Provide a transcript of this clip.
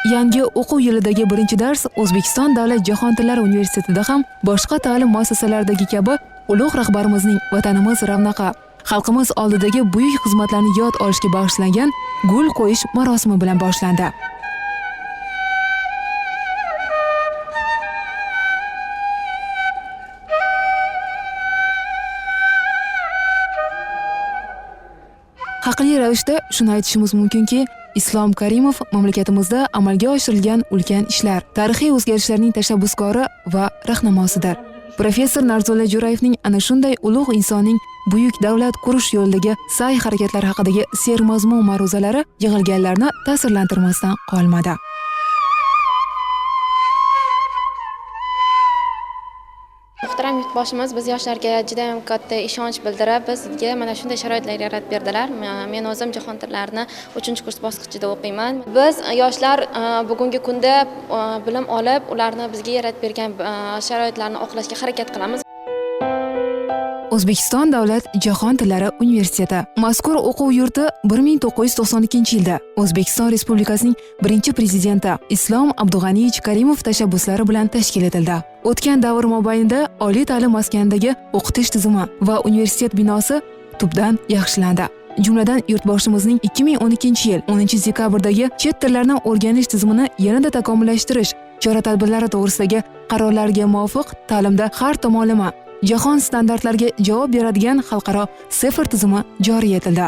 Yangi o'quv yilidagi birinchi dars O'zbekiston Davlat jahon tillari universitetida ham boshqa ta'lim muassasalaridagi kabi ulug' rahbarimizning vatanimiz ravnaqi, xalqimiz oldidagi buyuk xizmatlarni yod olishga bag'ishlangan gul qo'yish marosimi bilan boshlandi. Haqli ravishda shuni aytishimiz mumkinki, Islom Karimov mamlakatimizda amalga oshirilgan ulkan ishlar, tarixiy o'zgarishlarning tashabbuskori va rahnamosidir. Professor Narzulla Jo'rayevning ana shunday ulug' insonning buyuk davlat qurish yo'lidagi sa'y-harakatlari haqidagi sermazmun ma'ruzalari yig'ilganlarni ta'sirlantirmasdan qolmadi. Muhtaram yurtboshimiz biz yoshlarga juda ham katta ishonch bildirib, bizga mana shunday sharoitlar yaratib berdilar. Men o'zim jahon tillarini 3-kurs bosqichida o'qiyman. Biz yoshlar bugungi kunda bilim olib, ularni bizga yaratib bergan sharoitlarni oqlashga harakat qilamiz. O'zbekiston Davlat jahon tillari universiteti mazkur o'quv yurti 1992-yilda O'zbekiston Respublikasining birinchi prezidenti Islom Abdug'aniyevich Karimov tashabbuslari bilan tashkil etildi. O'tgan davr mobaynida oliy ta'lim maskanidagi o'qitish tizimi va universitet binosi tubdan yaxshilandi. Jumladan yurtboshimizning 2012-yil 10-dekabrdagi chet tillarini o'rganish tizimini yanada takomillashtirish chora-tadbirlari to'g'risidagi qarorlarga muvofiq ta'limda har tomonlama jahon standartlariga javob beradigan xalqaro sifr tizimi joriy etildi.